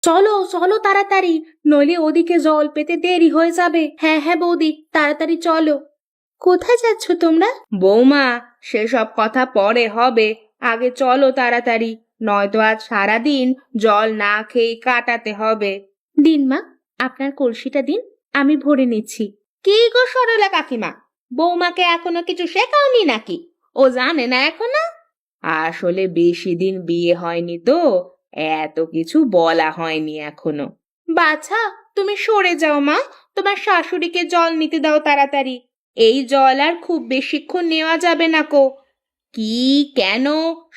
চলো চলো তাড়াতাড়ি, নইলে ওদিকে জল পেতে দেরি হয়ে যাবে। হ্যাঁ হ্যাঁ বৌদি, তাড়াতাড়ি চলো। কোথায় যাচ্ছ তোমরা? বৌমা, সেসব কথা পরে হবে, আগে চলো তাড়াতাড়ি, নয়তো আজ সারাদিন জল না খেয়ে কাটাতে হবে। দিন মা, আপনার কলসিটা দিন, আমি ভরে নিচ্ছি। কি গো সরলা কাকিমা, বৌমাকে এখনো কিছু শেখাওনি নাকি? ও জানে না এখনো? আসলে বেশি দিন বিয়ে হয়নি তো, এত কিছু বলা হয়নি এখনো। বাছা, তুমি সরে যাও মা, তোমার শাশুড়িকে জল নিতে দাও তাড়াতাড়ি। এই জল আর খুব বেশিক্ষণ নেওয়া যাবে না কো। কি, কেন?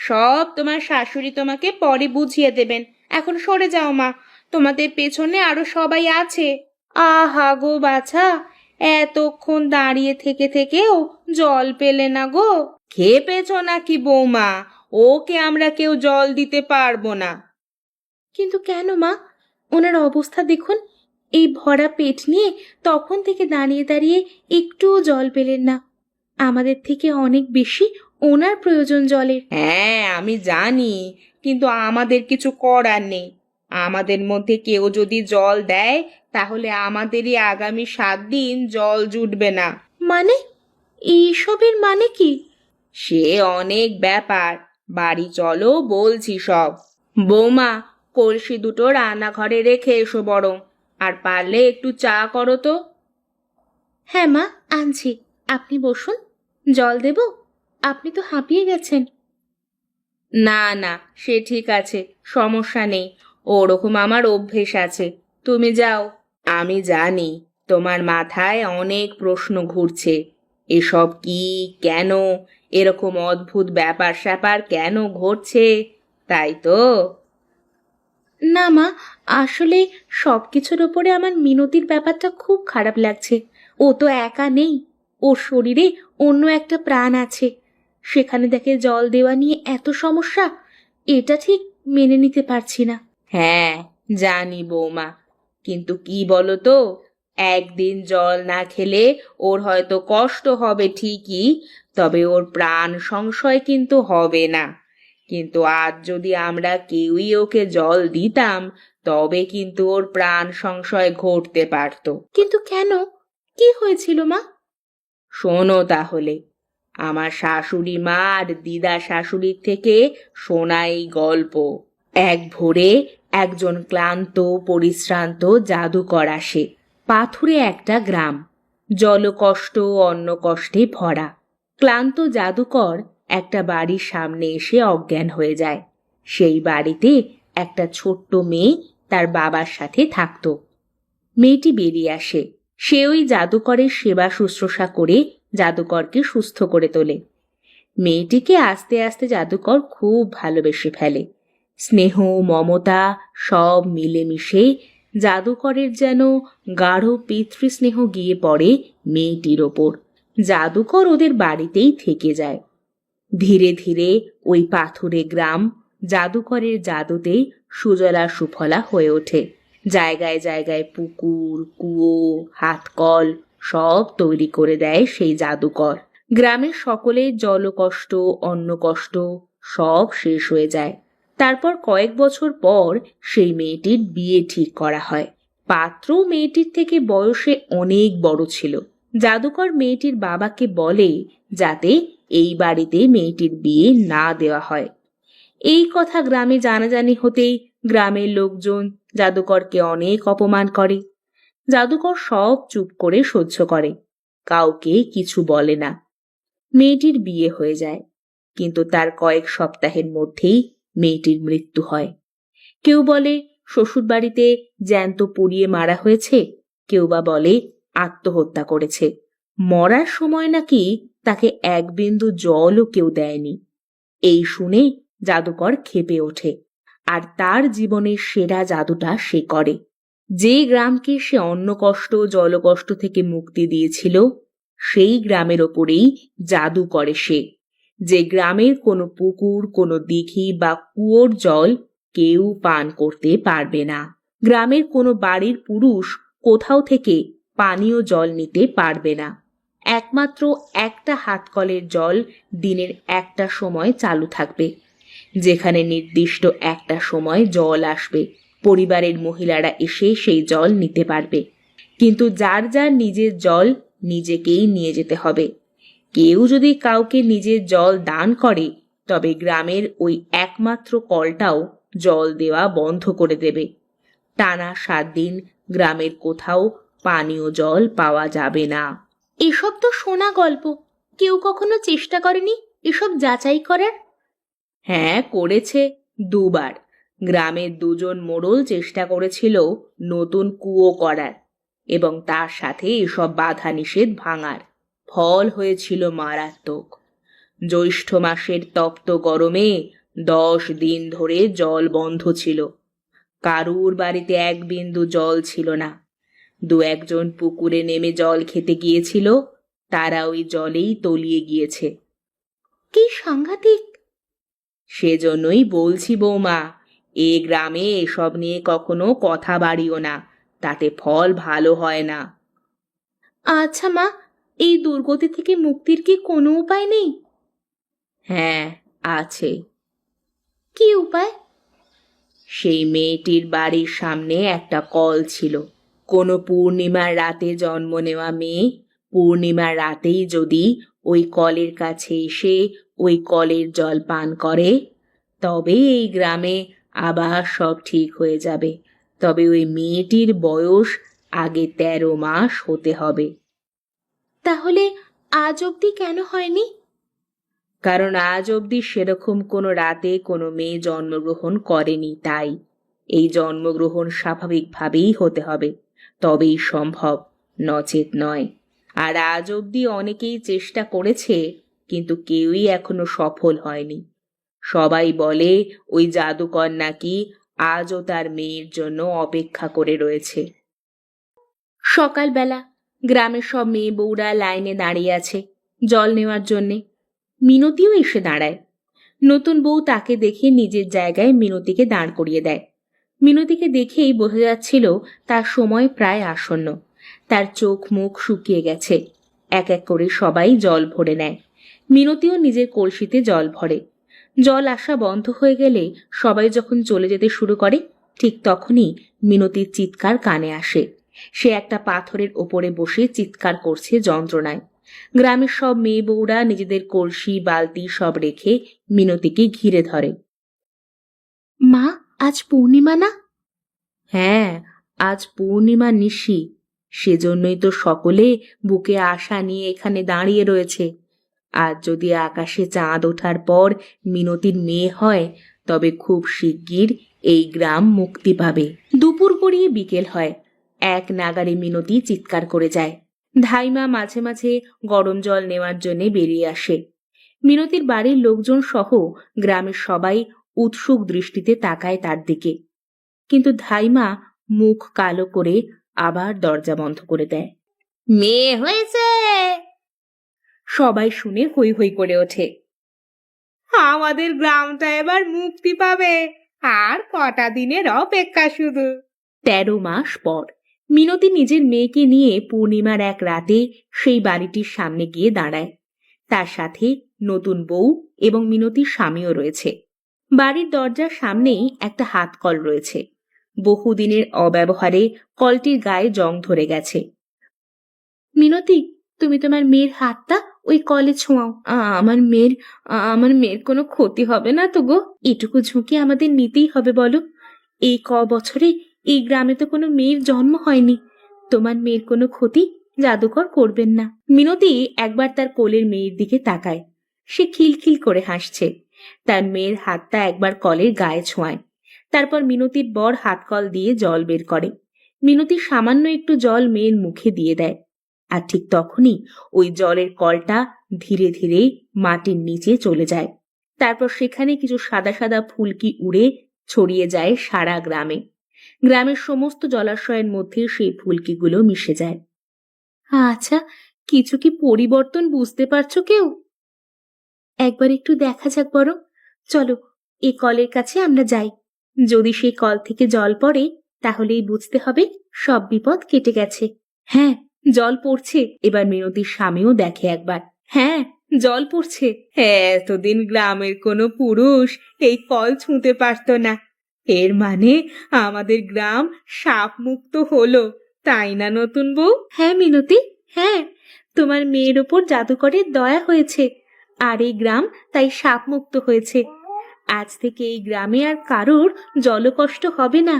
সব তোমার শাশুড়ি তোমাকে পরে বুঝিয়ে দেবেন, এখন সরে যাও মা, তোমাদের পেছনে আরো সবাই আছে। আহা গো বাছা, এতক্ষণ দাঁড়িয়ে থেকে থেকেও জল পেলে না গো? খেপেছ নাকি বৌমা? ওকে আমরা কেউ জল দিতে পারবো না। কিন্তু কেন মা? ওনার অবস্থা দেখুন, এই ভরা পেট নিয়ে তখন থেকে দাঁড়িয়ে দাঁড়িয়ে একটুও জল পেলেন না। আমাদের থেকে অনেক বেশি ওনার প্রয়োজন জলের। হ্যাঁ আমি জানি, কিন্তু আমাদের কিছু করার নেই। আমাদের মধ্যে কেউ যদি জল দেয়, তাহলে আমাদেরই আগামী 7 দিন জল জুটবে না। মানে? এইসবের মানে কি? সে অনেক ব্যাপার, বাড়ি চলো বলছি সব। বৌমা, কলসি দুটো রান্নাঘরে রেখে এসো বরং, আর পারলে একটু চা করো তো। হ্যাঁ মা, আনছি। আপনি বসুন, জল দেব? আপনি তো হাঁপিয়ে গেছেন। না না, সে ঠিক আছে, সমস্যা নেই, ওরকম আমার অভ্যেস আছে। তুমি যাও। আমি জানি তোমার মাথায় অনেক প্রশ্ন ঘুরছে, এসব কি, কেন, এরকম অদ্ভুত ব্যাপার স্যাপার কেন ঘটছে, তাই তো? না মা, আসলে সবকিছুর ওপরে আমার মিনতির ব্যাপারটা খুব খারাপ লাগছে। ও তো একা নেই, ওর শরীরে অন্য একটা প্রাণ আছে। সেখানে তাকে জল দেওয়া নিয়ে এত সমস্যা, এটা ঠিক মেনে নিতে পারছি না। হ্যাঁ জানি বৌমা, কিন্তু কি বলো তো, একদিন জল না খেলে ওর হয়তো কষ্ট হবে ঠিকই, তবে ওর প্রাণ সংশয় কিন্তু হবে না। কিন্তু আজ যদি আমরা কেউই ওকে জল দিতাম, তবে কিন্তু ওর প্রাণ সংশয় ঘটতে পারত। কিন্তু কেন? কি হয়েছিল মা? শোনো তাহলে, আমার শাশুড়ি মা আর দিদা শাশুড়ির থেকে শোনা এই গল্প। এক ভোরে একজন ক্লান্ত পরিশ্রান্ত জাদুকর আসে। পাথুরে একটা গ্রাম, জলকষ্ট অন্ন কষ্টে ভরা। ক্লান্ত জাদুকর একটা বাড়ির সামনে এসে অজ্ঞান হয়ে যায়। সেই বাড়িতে একটা ছোট্ট মেয়ে তার বাবার সাথে থাকতো। মেয়েটি বেরিয়ে আসে, সে ওই জাদুকরের সেবা শুশ্রূষা করে জাদুকরকে সুস্থ করে তোলে। মেয়েটিকে আস্তে আস্তে জাদুকর খুব ভালোবেসে ফেলে। স্নেহ মমতা সব মিলেমিশে জাদুকরের যেন গাঢ় পিতৃস্নেহ গিয়ে পড়ে মেয়েটির ওপর। জাদুকর ওদের বাড়িতেই থেকে যায়। ধীরে ধীরে ওই পাথুরে গ্রাম জাদুকরের জাদুতে সুজলা সুফলা হয়ে ওঠে। জায়গায় জায়গায় পুকুর, কুয়ো, হাতকল সব তৈরি করে দেয় সেই জাদুকর। গ্রামের সকলের জলকষ্ট অন্নকষ্ট সব শেষ হয়ে যায়। তারপর কয়েক বছর পর সেই মেয়েটির বিয়ে ঠিক করা হয়। পাত্র মেয়েটির থেকে বয়সে অনেক বড় ছিল। জাদুকর মেয়েটির বাবাকে বলে যাতে এই বাড়িতে মেয়েটির বিয়ে না দেওয়া হয়। এই কথা গ্রামে জানাজানি হতেই গ্রামের লোকজন জাদুকরকে অনেক অপমান করে। জাদুকর সব চুপ করে সহ্য করে, কাউকে কিছু বলে না। মেয়েটির বিয়ে হয়ে যায়, কিন্তু তার কয়েক সপ্তাহের মধ্যেই মেয়েটির মৃত্যু হয়। কেউ বলে শ্বশুরবাড়িতে জ্যান্ত পুড়িয়ে মারা হয়েছে, কেউ বা বলে আত্মহত্যা করেছে। মরার সময় নাকি তাকে এক বিন্দু জলও কেউ দেয়নি। এই শুনে জাদুকর ক্ষেপে ওঠে, আর তার জীবনের সেরা জাদুটা সে করে। যে গ্রামকে সে অন্ন কষ্ট জলকষ্ট থেকে মুক্তি দিয়েছিল, সেই গ্রামের ওপরেই জাদু করে সে। যে গ্রামের কোনো পুকুর, কোনো দিঘি বা কুয়োর জল কেউ পান করতে পারবে না। গ্রামের কোনো বাড়ির পুরুষ কোথাও থেকে পানীয় জল নিতে পারবে না। একমাত্র একটা হাতকলের জল দিনের একটা সময় চালু থাকবে। যেখানে নির্দিষ্ট একটা সময় জল আসবে, পরিবারের মহিলারা এসে সেই জল নিতে পারবে, কিন্তু যার যার নিজের জল নিজেকেই নিয়ে যেতে হবে। কেউ যদি কাউকে নিজের জল দান করে তবে গ্রামের ওই একমাত্র কলটাও জল দেওয়া বন্ধ করে দেবে। টানা 7 দিন গ্রামের কোথাও পানীয় জল পাওয়া যাবে না। এসব তো শোনা গল্প, কেউ কখনো চেষ্টা করেনি এসব যাচাই করার? হ্যাঁ, করেছে 2 বার। গ্রামের 2জন মোড়ল চেষ্টা করেছিল নতুন কুয়ো করার এবং তার সাথে এসব বাধা নিষেধ ভাঙার। ফল হয়েছিল মারাত্মক। জ্যৈষ্ঠ মাসের তপ্ত গরমে 10 দিন ধরে জল বন্ধ ছিল। কারুর বাড়িতে 1 বিন্দু জল ছিল না। 2-1জন পুকুরে নেমে জল খেতে গিয়েছিল, তারা ওই জলেই তলিয়ে গিয়েছে। কি সাংঘাতিক! সেজন্যই বলছি বৌমা, এ গ্রামে এসব নিয়ে কখনো কথা বাড়িও না, তাতে ফল ভালো হয় না। আচ্ছা মা, এই দুর্গতি থেকে মুক্তির কি কোনো উপায় নেই? হ্যাঁ, আছে। কি উপায়? সেই মেয়েটির বাড়ির সামনে একটা কল ছিল। কোনো পূর্ণিমার রাতে জন্ম নেওয়া মেয়ে পূর্ণিমার রাতেই যদি ওই কলের কাছে এসে ওই কলের জল পান করে তবে এই গ্রামে আবার সব ঠিক হয়ে যাবে। তবে ওই মেয়েটির বয়স আগে 13 মাস হতে হবে। তাহলে আজ অবধি কেন হয়নি? কারণ আজ অবধি সেরকম কোনো রাতে কোনো মেয়ে জন্মগ্রহণ করেনি, তাই এই জন্মগ্রহণ স্বাভাবিকভাবেই হতে হবে, তবেই সম্ভব, নচেত নয়। আর আজ অবধি অনেকেই চেষ্টা করেছে, কিন্তু কেউই এখনো সফল হয়নি। সবাই বলে ওই জাদুকর নাকি আজও তার মেয়ের জন্য অপেক্ষা করে রয়েছে। সকালবেলা গ্রামের সব মেয়ে বউরা লাইনে দাঁড়িয়ে আছে জল নেওয়ার জন্যে। মিনতিও এসে দাঁড়ায়। নতুন বউ তাকে দেখে নিজের জায়গায় মিনতিকে দাঁড় করিয়ে দেয়। মিনতিকে দেখেই বোঝা যাচ্ছিল তার সময় প্রায় আসন্ন। তার চোখ মুখ শুকিয়ে গেছে। এক এক করে সবাই জল ভরে নেয়। মিনতিও নিজের কলসিতে জল ভরে। জল আসা বন্ধ হয়ে গেলে সবাই যখন চলে যেতে শুরু করে ঠিক তখনই মিনতির চিৎকার কানে আসে। সে একটা পাথরের ওপরে বসে চিৎকার করছে যন্ত্রণায়। গ্রামের সব মেয়ে বউরা নিজেদের কলসি বালতি সব রেখে মিনতিকে ঘিরে ধরে। মা, আজ পূর্ণিমা না? হ্যাঁ, আজ পূর্ণিমা নিশি। সেজন্যই তো সকলে বুকে আশা নিয়ে এখানে দাঁড়িয়ে রয়েছে। আজ যদি আকাশে চাঁদ ওঠার পর মিনতির মেয়ে হয় তবে খুব শিগগির এই গ্রাম মুক্তি পাবে। দুপুর গড়িয়ে বিকেল হয়। এক নাগারে মিনতি চিৎকার করে যায়। ধাইমা মাঝে মাঝে গরম জল নেওয়ার জন্য বেরিয়ে আসে। মিনতির বাড়ির লোকজন সহ গ্রামের সবাই উৎসুক দৃষ্টিতে তাকায় তার দিকে, কিন্তু ধাইমা মুখ কালো করে আবার দরজা বন্ধ করে দেয়। মেয়ে হয়েছে! সবাই শুনে হৈ হৈ করে ওঠে। আমাদের গ্রামটা এবার মুক্তি পাবে, আর কটা দিনের অপেক্ষা শুধু। 13 মাস পর মিনতি নিজের মেয়েকে নিয়ে পূর্ণিমার এক রাতে সেই বাড়িটির সামনে গিয়ে দাঁড়ায়। তার সাথে নতুন বউ এবং মিনতির স্বামীও রয়েছে। বাড়ির দরজার সামনেই একটা হাত কল রয়েছে। বহুদিনের অব্যবহারে কলটির গায়ে জং ধরে গেছে। মিনতি, তুমি তোমার মেয়ের হাতটা ওই কলে ছোঁয়াও। আমার মেয়ের কোনো ক্ষতি হবে না তো গো? এটুকু ঝুঁকি আমাদের নিতেই হবে বলো। এই বছরে এই গ্রামে তো কোনো মেয়ের জন্ম হয়নি। তোমার মেয়ের কোনো ক্ষতি জাদুকর করবেন না। মিনতি একবার তার কোলের মেয়ের দিকে তাকায়। সে খিলখিল করে হাসছে। তার মেয়ের হাতটা একবার কলের গায়ে ছোঁয়ায়। তারপর মিনতির বর হাত কল দিয়ে জল বের করে। মিনতি সামান্য একটু জল মেয়ের মুখে দিয়ে দেয়। আর ঠিক তখনই ওই জলের কলটা ধীরে ধীরে মাটির নিচে চলে যায়। তারপর সেখানে কিছু সাদা সাদা ফুলকি উড়ে ছড়িয়ে যায় সারা গ্রামে। গ্রামের সমস্ত জলাশয়ের মধ্যে সেই ফুলকিগুলো মিশে যায়। আচ্ছা, কিছু কি পরিবর্তন বুঝতে পারছো কেউ? একবার একটু দেখা যাক বরং। চলো, এই কলের কাছে আমরা যাই। যদি সেই কল থেকে জল পড়ে তাহলেই বুঝতে হবে সব বিপদ কেটে গেছে। হ্যাঁ, জল পড়ছে। এবার মিনতির স্বামীও দেখে একবার। হ্যাঁ, জল পড়ছে। হ্যাঁ, এতদিন গ্রামের কোনো পুরুষ এই কল ছুঁতে পারত না। এর মানে আমাদের গ্রাম সাপ মুক্ত হলো, তাই না নতুন বউ? হ্যাঁ মিনতি, হ্যাঁ, তোমার মেয়ের ওপর জাদুকরের দয়া হয়েছে, আর এই গ্রাম তাই সাপ মুক্ত হয়েছে। আজ থেকে এই গ্রামে আর কারোর জলকষ্ট হবে না।